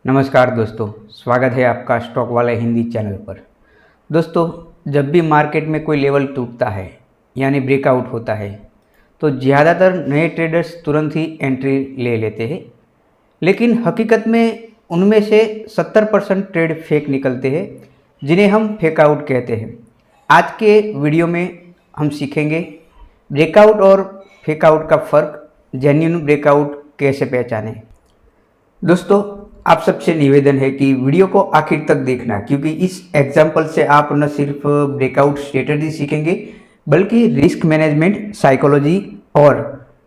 नमस्कार दोस्तों, स्वागत है आपका स्टॉक वाला हिंदी चैनल पर। दोस्तों, जब भी मार्केट में कोई लेवल टूटता है यानी ब्रेकआउट होता है तो ज़्यादातर नए ट्रेडर्स तुरंत ही एंट्री ले लेते हैं, लेकिन हकीकत में उनमें से 70% ट्रेड फेक निकलते हैं जिन्हें हम फेकआउट कहते हैं। आज के वीडियो में हम सीखेंगे ब्रेकआउट और फेकआउट का फ़र्क, जेन्युइन ब्रेकआउट कैसे पहचानें। दोस्तों, आप सबसे निवेदन है कि वीडियो को आखिर तक देखना, क्योंकि इस एग्जाम्पल से आप न सिर्फ ब्रेकआउट स्ट्रेटजी सीखेंगे बल्कि रिस्क मैनेजमेंट, साइकोलॉजी और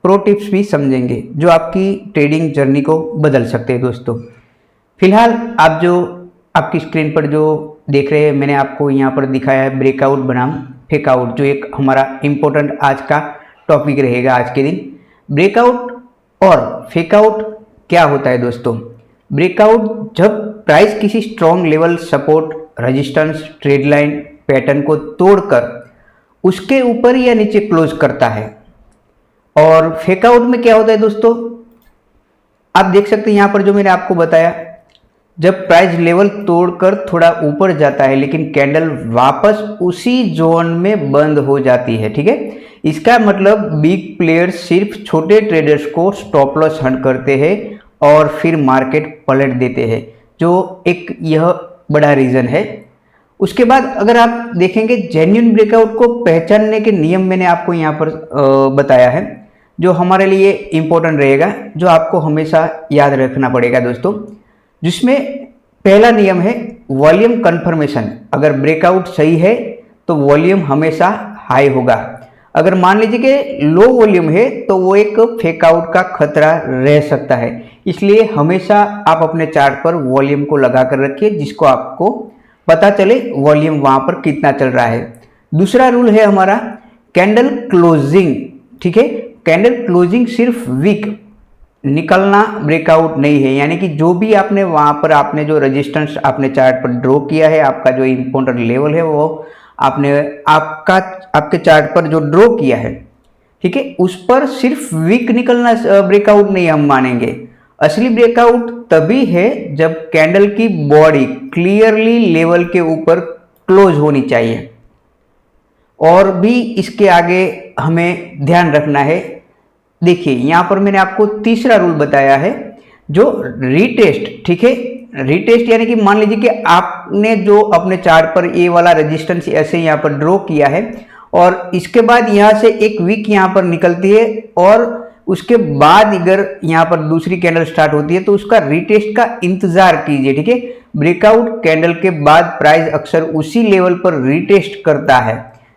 प्रो टिप्स भी समझेंगे जो आपकी ट्रेडिंग जर्नी को बदल सकते हैं। दोस्तों, फिलहाल आप जो आपकी स्क्रीन पर जो देख रहे हैं, मैंने आपको यहाँ पर दिखाया है ब्रेकआउट बनाम फेकआउट, जो एक हमारा इम्पोर्टेंट आज का टॉपिक रहेगा आज के दिन। ब्रेकआउट और फेकआउट क्या होता है दोस्तों? ब्रेकआउट जब प्राइस किसी strong level, support, resistance, trade line pattern को तोड़कर उसके ऊपर या नीचे क्लोज करता है। और फेकआउट में क्या होता है दोस्तों? आप देख सकते हैं यहाँ पर जो मैंने आपको बताया, जब प्राइस लेवल तोड़कर थोड़ा ऊपर जाता है लेकिन कैंडल वापस उसी जोन में बंद हो जाती है। ठीक है, इसका मतलब बिग प्लेयर्स सिर्फ छोटे ट्रेडर्स को स्टॉप लॉस हंट करते हैं और फिर मार्केट पलट देते हैं, जो एक यह बड़ा रीज़न है। उसके बाद अगर आप देखेंगे जेन्युइन ब्रेकआउट को पहचानने के नियम मैंने आपको यहाँ पर बताया है, जो हमारे लिए इम्पोर्टेंट रहेगा, जो आपको हमेशा याद रखना पड़ेगा दोस्तों। जिसमें पहला नियम है वॉल्यूम कन्फर्मेशन। अगर ब्रेकआउट सही है तो वॉल्यूम हमेशा हाई होगा। अगर मान लीजिए कि लो वॉल्यूम है तो वो एक फेकआउट का खतरा रह सकता है। इसलिए हमेशा आप अपने चार्ट पर वॉल्यूम को लगा कर रखिए, जिसको आपको पता चले वॉल्यूम वहाँ पर कितना चल रहा है। दूसरा रूल है हमारा कैंडल क्लोजिंग। ठीक है, कैंडल क्लोजिंग सिर्फ वीक निकलना ब्रेकआउट नहीं है, यानी कि जो भी आपने वहाँ पर आपने जो रेजिस्टेंस आपने चार्ट पर ड्रॉ किया है, आपका जो इम्पोर्टेंट लेवल है वो आपने आपके चार्ट पर जो ड्रॉ किया है, ठीक है, उस पर सिर्फ वीक निकलना ब्रेकआउट नहीं हम मानेंगे। असली ब्रेकआउट तभी है जब कैंडल की बॉडी क्लियरली लेवल के ऊपर क्लोज होनी चाहिए। और भी इसके आगे हमें ध्यान रखना है। देखिए यहाँ पर मैंने आपको तीसरा रूल बताया है, जो रीटेस्ट। ठीक है, रीटेस्ट यानी कि मान लीजिए कि आपने जो अपने चार्ट पर ये वाला रेजिस्टेंस ऐसे यहाँ पर ड्रॉ किया है और इसके बाद यहाँ से एक वीक यहाँ पर निकलती है और उसके बाद अगर यहाँ पर दूसरी कैंडल स्टार्ट होती है तो उसका रीटेस्ट का इंतजार कीजिए। ठीक है, ब्रेकआउट कैंडल के बाद प्राइस अक्सर उसी लेवल पर रीटेस्ट करता है।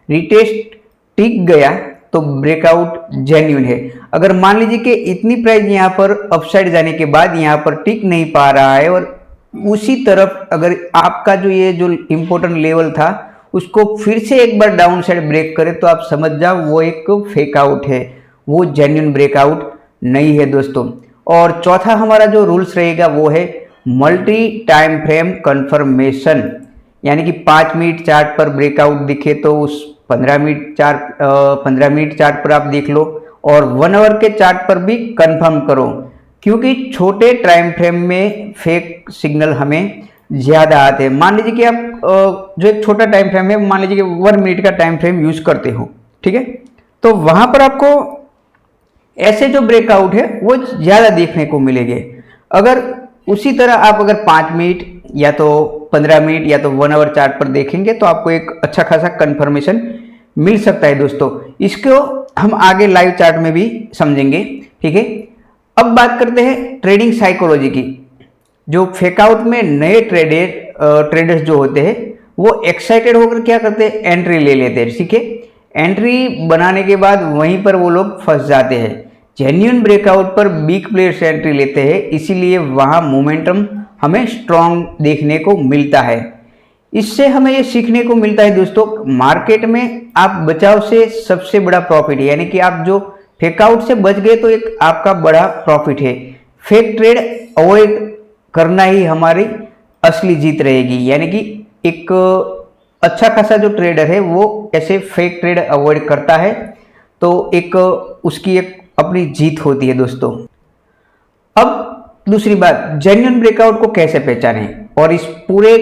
रीटेस्ट टिक गया तो ब्रेकआउट जेन्युइन है। अगर मान लीजिए कि इतनी प्राइस यहाँ पर अपसाइड जाने के बाद यहाँ पर टिक नहीं पा रहा है और उसी तरफ अगर आपका जो ये जो इम्पोर्टेंट लेवल था उसको फिर से एक बार डाउन साइड ब्रेक करे तो आप समझ जाओ वो एक फेकआउट है, वो जेन्युइन ब्रेकआउट नहीं है दोस्तों। और चौथा हमारा जो रूल्स रहेगा वो है मल्टी टाइम फ्रेम कंफर्मेशन, यानी कि 5 मिनट चार्ट पर ब्रेकआउट दिखे तो उस 15 मिनट चार्ट पर आप देख लो और 1 आवर के चार्ट पर भी कंफर्म करो, क्योंकि छोटे टाइम फ्रेम में फेक सिग्नल हमें ज़्यादा आते हैं। मान लीजिए कि आप जो एक छोटा टाइम फ्रेम है, मान लीजिए कि 1 मिनट का टाइम फ्रेम यूज़ करते हो, ठीक है, तो वहाँ पर आपको ऐसे जो ब्रेकआउट है वो ज़्यादा देखने को मिलेंगे। अगर उसी तरह आप अगर 5 मिनट या तो 15 मिनट या तो 1 आवर चार्ट पर देखेंगे तो आपको एक अच्छा खासा कंफर्मेशन मिल सकता है दोस्तों। इसको हम आगे लाइव चार्ट में भी समझेंगे। ठीक है, अब बात करते हैं ट्रेडिंग साइकोलॉजी की। जो फेकआउट में नए ट्रेडर्स जो होते हैं वो एक्साइटेड होकर क्या करते हैं, एंट्री ले लेते हैं। ठीक है, एंट्री बनाने के बाद वहीं पर वो लोग फंस जाते हैं। जेन्युइन ब्रेकआउट पर बिग प्लेयर्स एंट्री लेते हैं, इसीलिए वहाँ मोमेंटम हमें स्ट्रॉन्ग देखने को मिलता है। इससे हमें ये सीखने को मिलता है दोस्तों, मार्केट में आप बचाव से सबसे बड़ा प्रॉफिट है, यानी कि आप जो फेकआउट से बच गए तो एक आपका बड़ा प्रॉफिट है। फेक ट्रेड अवॉइड करना ही हमारी असली जीत रहेगी, यानी कि एक अच्छा खासा जो ट्रेडर है वो ऐसे फेक ट्रेड अवॉइड करता है तो एक उसकी एक अपनी जीत होती है दोस्तों। अब दूसरी बात, जेन्युइन ब्रेकआउट को कैसे पहचानें, और इस पूरे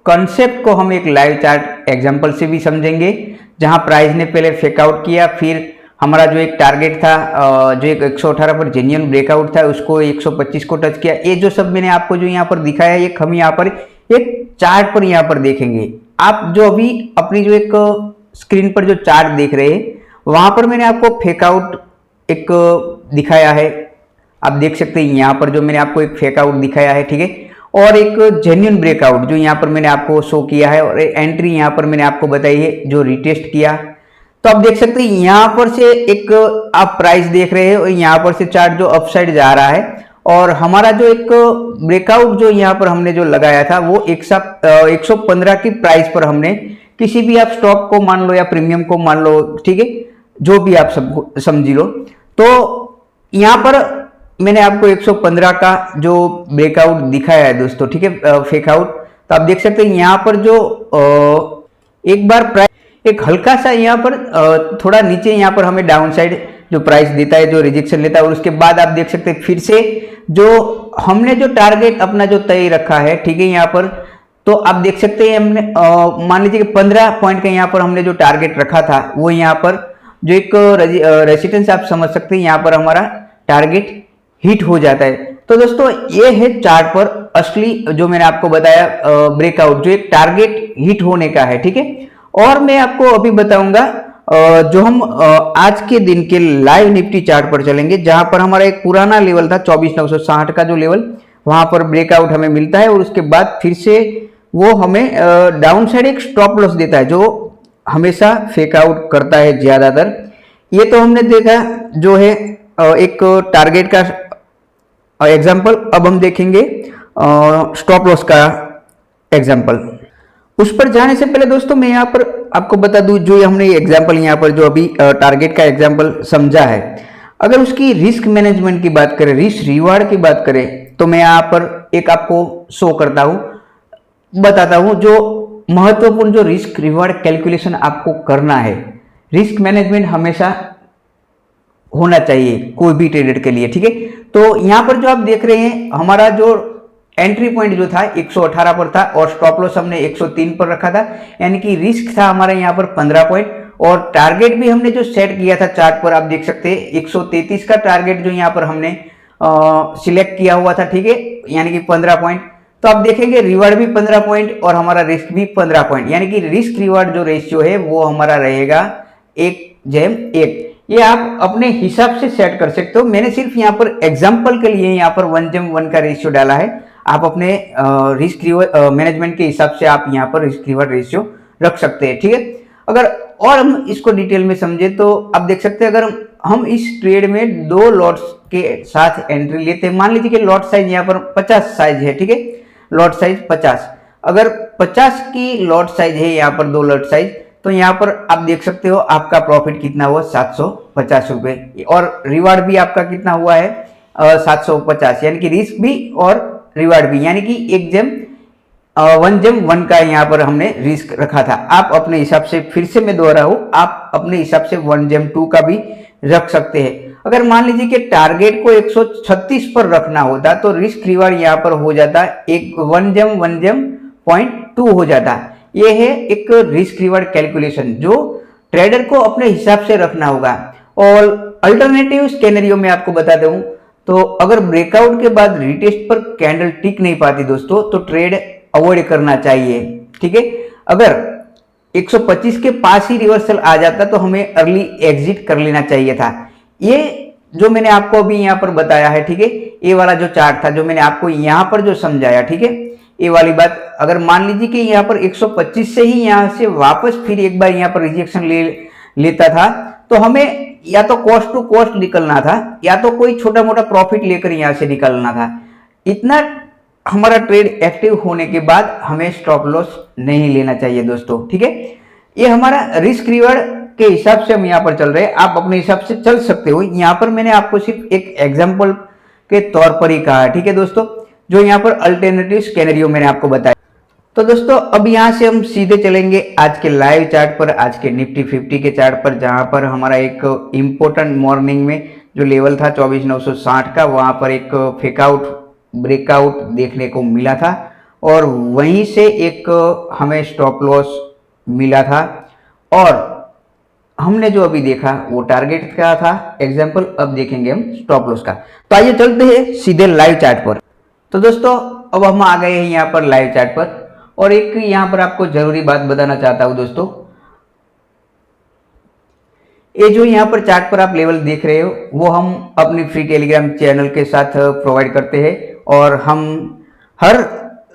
कॉन्सेप्ट को हम एक लाइव चार्ट एग्जांपल से भी समझेंगे, जहां प्राइस ने पहले फेकआउट किया, फिर हमारा जो एक टारगेट था जो एक 118 पर जेन्युइन ब्रेकआउट था उसको 125 को टच किया। ये जो सब मैंने आपको जो यहाँ पर दिखाया है, हम यहाँ पर एक चार्ट पर यहाँ पर देखेंगे। आप जो अभी अपनी जो एक स्क्रीन पर जो चार्ट देख रहे हैं, वहां पर मैंने आपको फेकआउट एक दिखाया है, आप देख सकते हैं यहाँ पर जो मैंने आपको एक फेकआउट दिखाया है, ठीक है, और एक जेन्युइन ब्रेकआउट जो यहाँ पर मैंने आपको शो किया है, और एंट्री यहाँ पर मैंने आपको बताई है जो रिटेस्ट किया। तो आप देख सकते हैं यहाँ पर से एक आप प्राइस देख रहे हैं, और यहाँ पर से चार्ट जो अपसाइड जा रहा है, और हमारा जो एक ब्रेकआउट जो यहाँ पर हमने जो लगाया था वो 115 की प्राइस पर हमने किसी भी आप स्टॉक को मान लो या प्रीमियम को मान लो, ठीक है, जो भी आप सब समझ लो। तो यहाँ पर मैंने आपको 115 का जो ब्रेकआउट दिखाया है दोस्तों, ठीक है, फेकआउट। तो आप देख सकते हैं यहाँ पर जो एक बार प्राइस एक हल्का सा यहाँ पर थोड़ा नीचे यहाँ पर हमें डाउन साइड जो प्राइस देता है, जो रिजेक्शन लेता है, और उसके बाद आप देख सकते हैं फिर से जो हमने जो टारगेट अपना जो तय रखा है, ठीक है, यहाँ पर तो आप देख सकते हैं हमने मान लीजिए कि 15 पॉइंट का यहाँ पर हमने जो टारगेट रखा था, वो यहाँ पर जो एक रेजिस्टेंस आप समझ सकते हैं, यहाँ पर हमारा टारगेट हिट हो जाता है। तो दोस्तों ये है चार्ट पर असली जो मैंने आपको बताया ब्रेकआउट, जो एक टारगेट हिट होने का है, ठीक है। और मैं आपको अभी बताऊंगा जो हम आज के दिन के लाइव निफ्टी चार्ट पर चलेंगे, जहां पर हमारा एक पुराना लेवल था 24,960 का जो लेवल, वहां पर ब्रेकआउट हमें मिलता है, और उसके बाद फिर से वो हमें डाउन साइड एक स्टॉप लॉस देता है, जो हमेशा फेकआउट करता है ज्यादातर। ये तो हमने देखा जो है एक टारगेट का एग्जाम्पल। अब हम देखेंगे स्टॉप लॉस का एग्जाम्पल। उस पर जाने से पहले दोस्तों मैं यहाँ पर आपको बता दूं, जो हमने एग्जाम्पल यहाँ पर जो अभी टारगेट का एग्जाम्पल समझा है, अगर उसकी रिस्क मैनेजमेंट की बात करें, रिस्क रिवार्ड की बात करें, तो मैं यहाँ पर एक आपको शो करता हूँ, बताता हूँ जो महत्वपूर्ण जो रिस्क रिवार्ड कैलकुलेशन आपको करना है। रिस्क मैनेजमेंट हमेशा होना चाहिए कोई भी ट्रेडर के लिए, ठीक है। तो यहाँ पर जो आप देख रहे हैं, हमारा जो एंट्री पॉइंट जो था 118 पर था, और स्टॉप लॉस हमने 103 पर रखा था, यानी कि रिस्क था हमारा यहाँ पर 15 पॉइंट, और टारगेट भी हमने जो सेट किया था चार्ट पर आप देख सकते हैं 133 का टारगेट जो यहाँ पर हमने सिलेक्ट किया हुआ था, ठीक है, यानी कि 15 पॉइंट। तो आप देखेंगे रिवार्ड भी 15 पॉइंट और हमारा रिस्क भी 15 पॉइंट, यानी कि रिस्क रिवार्ड जो रेशियो है वो हमारा रहेगा 1:1। ये आप अपने हिसाब से सेट कर सकते हो। मैंने सिर्फ यहाँ पर एग्जाम्पल के लिए यहाँ पर 1:1 का रेशियो डाला है। आप अपने रिस्क मैनेजमेंट के हिसाब से आप यहाँ पर रिस्क रिवार्ड रेशियो रख सकते हैं, ठीक है। अगर और हम इसको डिटेल में समझे तो आप देख सकते हैं, अगर हम इस ट्रेड में 2 लॉट्स के साथ एंट्री लेते हैं, मान लीजिए कि लॉट साइज यहाँ पर 50 साइज है, ठीक है, लॉट साइज 50, अगर 50 की लॉट साइज है यहाँ पर 2 लॉट साइज, तो यहाँ पर आप देख सकते हो आपका प्रॉफिट कितना हुआ 750 रुपए, और रिवार्ड भी आपका कितना हुआ है 750, यानी कि रिस्क भी और रिवार्ड भी, यानी कि 1:1 का यहाँ पर हमने रिस्क रखा था। आप अपने हिसाब से, फिर से मैं दोहरा हूं, आप अपने हिसाब से 1:2 का भी रख सकते हैं। अगर मान लीजिए कि टारगेट को 136 पर रखना होता तो रिस्क रिवार्ड यहाँ पर हो जाता 1:1.2 हो जाता। ये है एक रिस्क रिवार्ड कैलकुलेशन जो ट्रेडर को अपने हिसाब से रखना होगा। और अल्टरनेटिव स्केनरियो में आपको बता दूं, तो अगर ब्रेकआउट के बाद रिटेस्ट पर कैंडल टिक नहीं पाती दोस्तों, तो ट्रेड अवॉइड करना चाहिए, ठीक है। अगर 125 के पास ही रिवर्सल आ जाता तो हमें अर्ली एग्जिट कर लेना चाहिए था। ये जो मैंने आपको अभी यहाँ पर बताया है, ठीक है, ये वाला जो चार्ट था जो मैंने आपको यहाँ पर जो समझाया, ठीक है, ये वाली बात, अगर मान लीजिए कि यहाँ पर 125 से ही यहाँ से वापस फिर एक बार यहाँ पर रिजेक्शन लेता था, तो हमें या तो कॉस्ट टू कॉस्ट निकलना था, या तो कोई छोटा मोटा प्रॉफिट लेकर यहाँ से निकलना था। इतना हमारा ट्रेड एक्टिव होने के बाद हमें स्टॉप लॉस नहीं लेना चाहिए दोस्तों, ठीक है। ये हमारा रिस्क रिवार्ड के हिसाब से हम यहाँ पर चल रहे हैं, आप अपने हिसाब से चल सकते हो। यहाँ पर मैंने आपको सिर्फ एक एग्जाम्पल के तौर पर ही कहा, ठीक है दोस्तों, जो यहाँ पर अल्टरनेटिव स्केनरियो मैंने आपको बताया। तो दोस्तों अब यहाँ से हम सीधे चलेंगे आज के लाइव चार्ट पर, आज के निफ्टी 50 के चार्ट पर, जहाँ पर हमारा एक इम्पोर्टेंट मॉर्निंग में जो लेवल था 24,960 का, वहाँ पर एक फेकआउट ब्रेकआउट देखने को मिला था और वहीं से एक हमें स्टॉप लॉस मिला था और हमने जो अभी देखा वो टारगेट का था एग्जाम्पल। अब देखेंगे हम स्टॉप लॉस का। तो आइए चलते हैं सीधे लाइव चार्ट पर। तो दोस्तों अब हम आ गए हैं यहाँ पर लाइव चार्ट पर और एक यहाँ पर आपको जरूरी बात बताना चाहता हूँ दोस्तों। ये जो यहाँ पर चार्ट पर आप लेवल देख रहे हो वो हम अपनी फ्री टेलीग्राम चैनल के साथ प्रोवाइड करते हैं और हम हर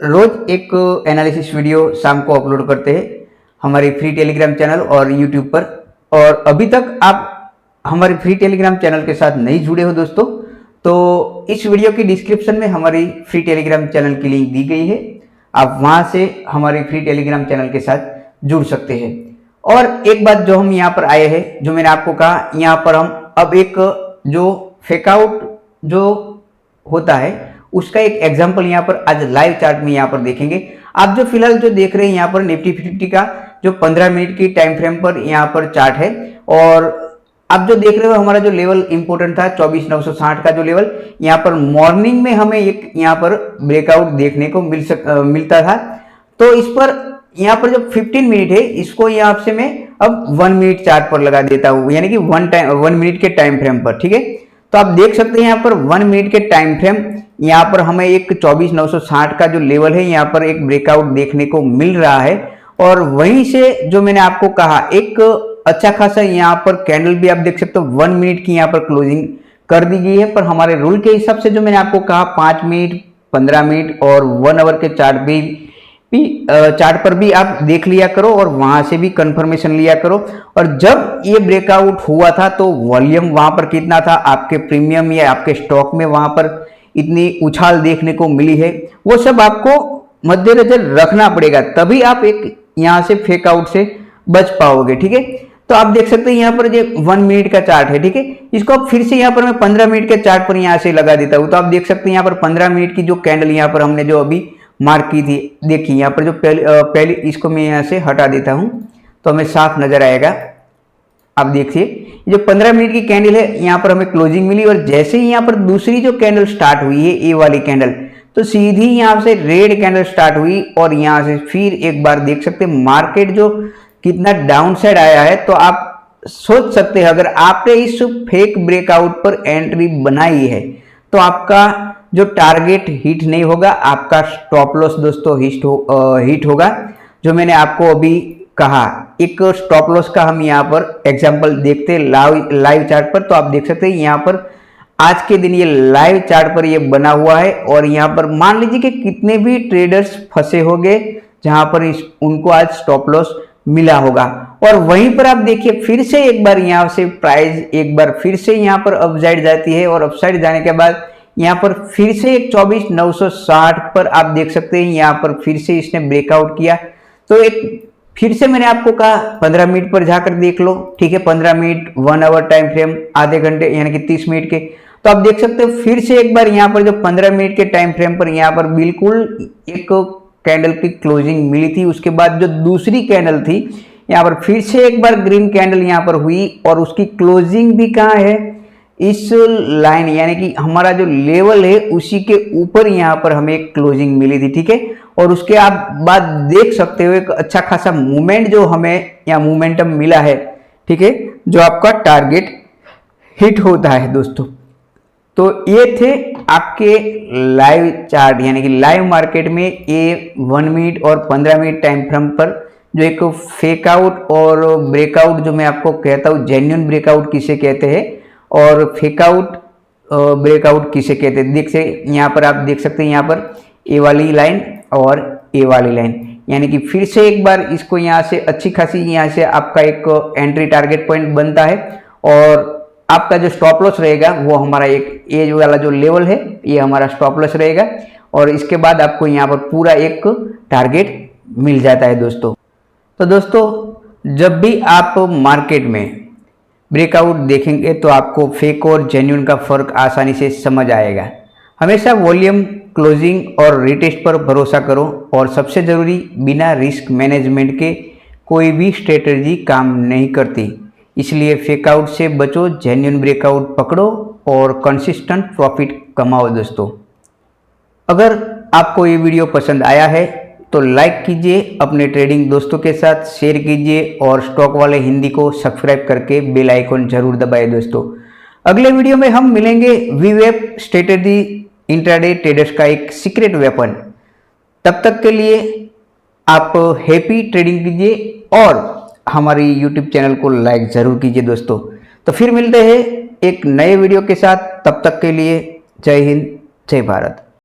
रोज एक एनालिसिस वीडियो शाम को अपलोड करते हैं हमारी फ्री टेलीग्राम चैनल और यूट्यूब पर। और अभी तक आप हमारे फ्री टेलीग्राम चैनल के साथ नहीं जुड़े हो दोस्तों तो इस वीडियो की डिस्क्रिप्शन में हमारी फ्री टेलीग्राम चैनल की लिंक दी गई है, आप वहां से हमारे फ्री टेलीग्राम चैनल के साथ जुड़ सकते हैं। और एक बात जो हम यहाँ पर आए हैं, जो मैंने आपको कहा, यहाँ पर हम अब एक जो फेकआउट जो होता है उसका एक एग्जाम्पल यहाँ पर आज लाइव चार्ट में यहाँ पर देखेंगे। आप जो फिलहाल जो देख रहे हैं यहाँ पर निफ्टी 50 का जो 15 मिनट की टाइम फ्रेम पर यहाँ पर चार्ट है और आप जो देख रहे हो हमारा जो लेवल इंपॉर्टेंट था 24,960 का जो लेवल, यहाँ पर मॉर्निंग में हमें एक यहाँ पर ब्रेकआउट देखने को मिलता था। तो इस पर यहाँ पर जो 15 मिनट है इसको यहाँ से मैं अब 1 मिनट चार्ट पर लगा देता हूँ, यानी कि 1 मिनट के टाइम फ्रेम पर। ठीक है, तो आप देख सकते हैं यहाँ पर 1 मिनट के टाइम फ्रेम, यहाँ पर हमें एक 24,960 का जो लेवल है यहाँ पर एक ब्रेकआउट देखने को मिल रहा है और वहीं से जो मैंने आपको कहा एक अच्छा खासा यहाँ पर कैंडल भी आप देख सकते हो 1 मिनट की यहाँ पर क्लोजिंग कर दी गई है। पर हमारे रूल के हिसाब से जो मैंने आपको कहा 5 मिनट, 15 मिनट और 1 आवर के चार्ट भी चार्ट पर भी आप देख लिया करो और वहां से भी कंफर्मेशन लिया करो। और जब ये ब्रेकआउट हुआ था तो वॉल्यूम वहां पर कितना था, आपके प्रीमियम या आपके स्टॉक में वहां पर इतनी उछाल देखने को मिली है, वो सब आपको मद्देनजर रखना पड़ेगा, तभी आप एक यहां से फेक आउट से बच पाओगे। ठीक है, तो आप देख सकते हैं यहाँ पर जो 1 मिनट का चार्ट है, ठीक है, इसको अब फिर से यहाँ पर मैं 15 मिनट के चार्ट पर यहाँ से लगा देता हूँ। तो आप देख सकते हैं यहाँ पर 15 मिनट की जो कैंडल यहाँ पर हमने जो अभी मार्क की थी, देखिए यहाँ पर जो पहले इसको मैं यहाँ से हटा देता हूँ तो हमें साफ नजर आएगा। आप देखिए जो 15 मिनट की कैंडल है यहाँ पर हमें क्लोजिंग मिली और जैसे ही यहाँ पर दूसरी जो कैंडल स्टार्ट हुई है ये वाली कैंडल, तो सीधी यहाँ से रेड कैंडल स्टार्ट हुई और यहाँ से फिर एक बार देख सकते हैं मार्केट जो कितना डाउन साइड आया है। तो आप सोच सकते हैं अगर आपने इस फेक ब्रेकआउट पर एंट्री बनाई है तो आपका जो टारगेट हिट नहीं होगा, आपका स्टॉप लॉस दोस्तों हिट होगा। जो मैंने आपको अभी कहा एक स्टॉप लॉस का हम यहाँ पर एग्जांपल देखते हैं लाइव चार्ट पर। तो आप देख सकते हैं यहाँ पर आज के दिन ये लाइव चार्ट पर ये बना हुआ है और यहाँ पर मान लीजिए कि कितने भी ट्रेडर्स फंसे होंगे जहां पर उनको आज स्टॉप लॉस मिला होगा। और वहीं पर आप देखिए फिर से एक बार यहाँ से प्राइस एक बार फिर से यहाँ पर अपसाइड जाती है और अपसाइड जाने के बाद यहाँ पर फिर से एक 24,960 पर आप देख सकते हैं यहाँ पर फिर से इसने ब्रेकआउट किया। तो एक फिर से मैंने आपको कहा 15 मिनट पर जाकर देख लो, ठीक है, 15 मिनट, 1 आवर टाइम फ्रेम, आधे घंटे यानी कि 30 मिनट के। तो आप देख सकते हो फिर से एक बार यहाँ पर जो 15 मिनट के टाइम फ्रेम पर यहाँ पर बिल्कुल एक कैंडल की क्लोजिंग मिली थी। उसके बाद जो दूसरी कैंडल थी यहाँ पर फिर से एक बार ग्रीन कैंडल यहाँ पर हुई और उसकी क्लोजिंग भी कहाँ है, इस लाइन यानी कि हमारा जो लेवल है उसी के ऊपर यहाँ पर हमें एक क्लोजिंग मिली थी। ठीक है, और उसके आप बाद देख सकते हो एक अच्छा खासा मूवमेंट जो हमें यहाँ मूवमेंटम मिला है। ठीक है, जो आपका टारगेट हिट होता है दोस्तों। तो ये थे आपके लाइव चार्ट यानी कि लाइव मार्केट में ये 1 मिनट और 15 मिनट टाइम फ्रेम पर जो एक फेक आउट और ब्रेकआउट जो मैं आपको कहता हूँ, जेन्युइन ब्रेकआउट किसे कहते हैं और फेक आउट ब्रेकआउट किसे कहते हैं। देख से यहाँ पर आप देख सकते हैं यहाँ पर ए वाली लाइन और ए वाली लाइन, यानी कि फिर से एक बार इसको यहाँ से अच्छी खासी यहाँ से आपका एक एंट्री टारगेट पॉइंट बनता है और आपका जो स्टॉप लॉस रहेगा वो हमारा एक एज वाला जो लेवल है ये हमारा स्टॉप लॉस रहेगा और इसके बाद आपको यहाँ पर पूरा एक टारगेट मिल जाता है दोस्तों। तो दोस्तों जब भी आप मार्केट में ब्रेकआउट देखेंगे तो आपको फेक और जेन्युइन का फर्क आसानी से समझ आएगा। हमेशा वॉल्यूम, क्लोजिंग और रिटेस्ट पर भरोसा करो और सबसे ज़रूरी बिना रिस्क मैनेजमेंट के कोई भी स्ट्रेटजी काम नहीं करती, इसलिए फेकआउट से बचो, जेन्युइन ब्रेकआउट पकड़ो और कंसिस्टेंट प्रॉफिट कमाओ दोस्तों। अगर आपको ये वीडियो पसंद आया है तो लाइक कीजिए, अपने ट्रेडिंग दोस्तों के साथ शेयर कीजिए और स्टॉक वाले हिंदी को सब्सक्राइब करके बेल आइकन जरूर दबाएं दोस्तों। अगले वीडियो में हम मिलेंगे वीवेप स्ट्रेटेजी इंट्राडे ट्रेडर्स का एक सीक्रेट वेपन। तब तक के लिए आप हैप्पी ट्रेडिंग कीजिए और हमारी यूट्यूब चैनल को लाइक ज़रूर कीजिए दोस्तों। तो फिर मिलते हैं एक नए वीडियो के साथ, तब तक के लिए जय हिंद, जय भारत।